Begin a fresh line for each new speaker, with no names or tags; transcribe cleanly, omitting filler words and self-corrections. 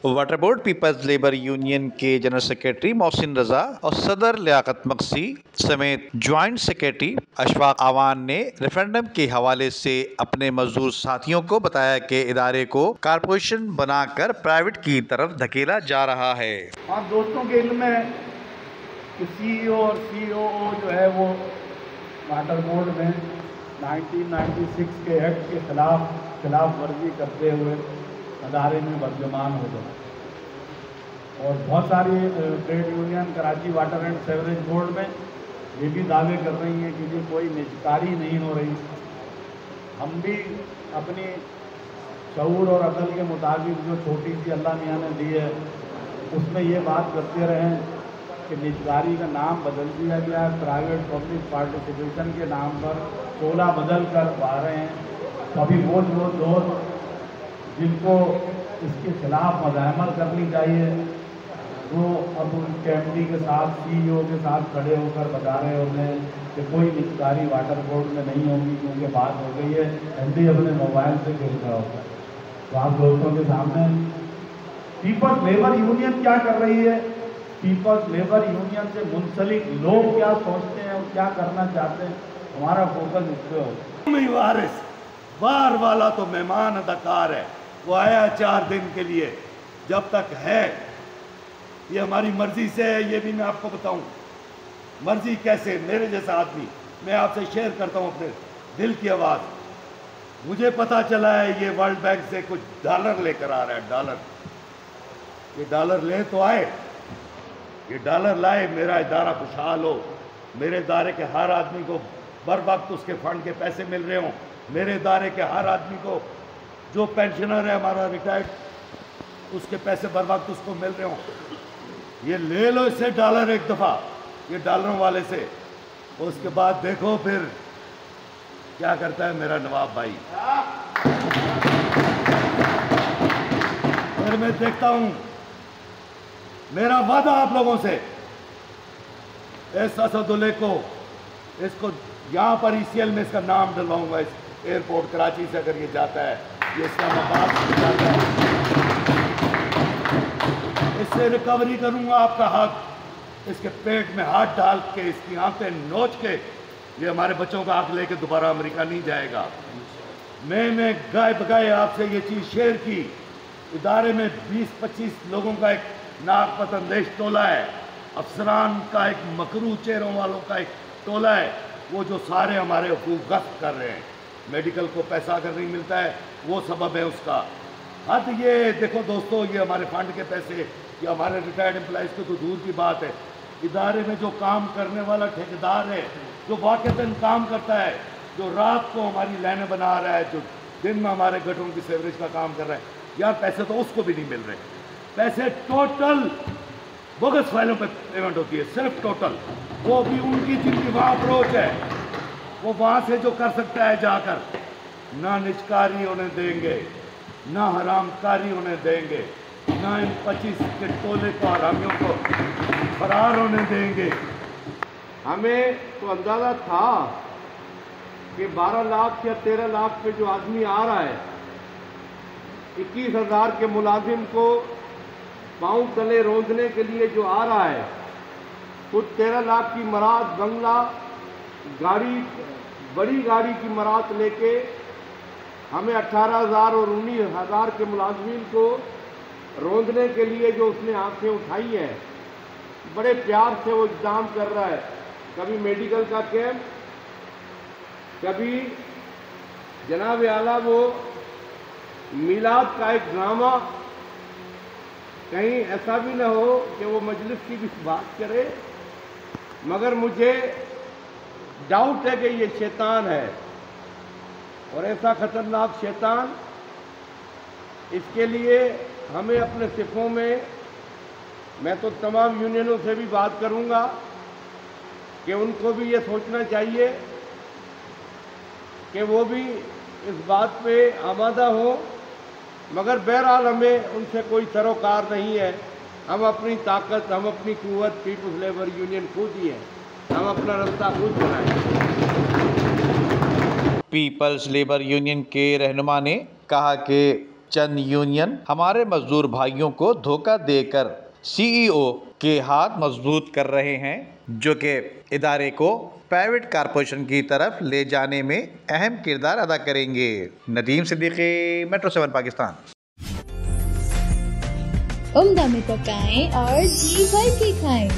Water board peoples labour union के general secretary Mohsin Raza और सदर लियाकत मक्सी समेत ज्वाइंट सेक्रेटरी अशफाक आवान ने रेफरेंडम के हवाले से अपने मजदूर साथियों को बताया कि इदारे को कारपोरेशन बनाकर प्राइवेट की तरफ धकेला जा रहा है।
आप दोस्तों के इल्म में कि सीईओ और सीओओ जो है वो वाटर बोर्ड में 1996 के एक्ट के खिलाफ वर्जी करते हुए अदारे में बदगुमान हो गए और बहुत सारी trade union Karachi water and sewerage board में ये भी दावे कर रही हैं कि ये कोई निजकारी नहीं हो रही। हम भी अपनी शऊर और अकल के मुताबिक जो छोटी सी अल्लाह मियाँ ने दी है उसमें ये बात करते रहे कि निजकारी का नाम बदल दिया गया है, प्राइवेट पब्लिक पार्टिसिपेशन के नाम पर 16 बदल कर आ रहे हैं। अभी वो दोस्त जिनको इसके खिलाफ मज़ाहमत करनी चाहिए वो अब उनके एमडी के साथ सीईओ के साथ खड़े होकर बता रहे होते हैं कि कोई निजकारी वाटर बोर्ड में नहीं होगी क्योंकि बात हो गई है एमडी अपने मोबाइल से खेल रहा होता है। तो आप दोस्तों के सामने पीपल्स लेबर यूनियन क्या कर रही है, पीपल्स लेबर यूनियन से मुंसलिक लोग क्या सोचते हैं और क्या करना चाहते हैं, हमारा फोकस इस पर हो।
वारिस बार वाला तो मेहमान अदाकार है, वो आया 4 दिन के लिए, जब तक है ये हमारी मर्जी से है। ये भी मैं आपको बताऊं मर्जी कैसे, मेरे जैसा आदमी, मैं आपसे शेयर करता हूं अपने दिल की आवाज़। मुझे पता चला है ये वर्ल्ड बैंक से कुछ डॉलर लेकर आ रहा है, डॉलर। ये डॉलर ले तो आए, ये डॉलर लाए, मेरा इदारा खुशहाल हो, मेरे इदारे के हर आदमी को बर वक्त उसके फंड के पैसे मिल रहे हों, मेरे इदारे के हर आदमी को जो पेंशनर है हमारा रिटायर्ड उसके पैसे बर वक्त उसको मिल रहे हों। ये ले लो इससे डॉलर एक दफ़ा, ये डॉलरों वाले से, उसके बाद देखो फिर क्या करता है मेरा नवाब भाई। फिर मैं देखता हूं, मेरा वादा आप लोगों से, इस असदुल्ले को, इसको यहाँ पर ईसीएल में इसका नाम डलवाऊंगा, इस एयरपोर्ट कराची से अगर ये जाता है, ये इस्लामाबाद से जाता है, इससे रिकवरी करूंगा आपका हक, इसके पेट में हाथ डाल के, इसकी आंखें नोच के, ये हमारे बच्चों का हक लेके दोबारा अमेरिका नहीं जाएगा। मैंने गाय बगाए आपसे ये चीज़ शेयर की, इदारे में 20-25 लोगों का एक नाक पतंदेश टोला है, अफसरान का एक मकरू चेहरों वालों का एक टोला है, वो जो सारे हमारे हुकूक गस्प कर रहे हैं। मेडिकल को पैसा अगर नहीं मिलता है वो सबब है उसका। हद ये देखो दोस्तों, ये हमारे फंड के पैसे, ये हमारे रिटायर्ड एम्प्लॉइज़ को तो दूर की बात है, इदारे में जो काम करने वाला ठेकेदार है, जो वाक़तन काम करता है, जो रात को हमारी लाइनें बना रहा है, जो दिन में हमारे गटरों की सीवरेज का काम कर रहा है, यार पैसे तो उसको भी नहीं मिल रहे। पैसे टोटल बोगस फाइलों पे पेमेंट होती है, सिर्फ टोटल, वो भी उनकी जिनकी वहाँ अप्रोच है, वो वहाँ से जो कर सकता है जाकर, ना निजकारी उन्हें देंगे, ना हरामकारी उन्हें देंगे, ना इन 25 के टोले को हरामियों को फरार होने देंगे।
हमें तो अंदाज़ा था कि 12 लाख या 13 लाख पे जो आदमी आ रहा है, 21,000 के मुलाजिम को पाँव तले रोंदने के लिए जो आ रहा है, खुद 13 लाख की मराद बंगला गाड़ी, बड़ी गाड़ी की मराद लेके हमें 18,000 और 19,000 के मुलाजमीन को रोंदने के लिए जो उसने आंखें उठाई हैं, बड़े प्यार से वो इंतजाम कर रहा है। कभी मेडिकल का कैंप, कभी जनाब आला वो मिलाद का एक ड्रामा, कहीं ऐसा भी ना हो कि वो मजलिस की भी बात करे। मगर मुझे डाउट है कि ये शैतान है, और ऐसा ख़तरनाक शैतान, इसके लिए हमें अपने सिफों में, मैं तो तमाम यूनियनों से भी बात करूंगा कि उनको भी ये सोचना चाहिए कि वो भी इस बात पे आमादा हो। मगर बहरहाल हमें उनसे कोई सरोकार नहीं है। हम अपनी ताकत, हम अपनी कुव्वत पीपल्स लेबर यूनियन खुद ही है, हम अपना रास्ता खुद बनाएं।
पीपल्स लेबर यूनियन के रहनुमा ने कहा कि چند یونین ہمارے مزدور بھائیوں کو دھوکہ دے کر سی ای او کے ہاتھ مضبوط کر رہے ہیں، جو کہ ادارے کو پرائیویٹ کارپوریشن کی طرف لے جانے میں اہم کردار ادا کریں گے۔ ندیم صدیقی، میٹرو 7 پاکستان۔
عمدہ میں پکائیں اور جی بھر کے کھائیں۔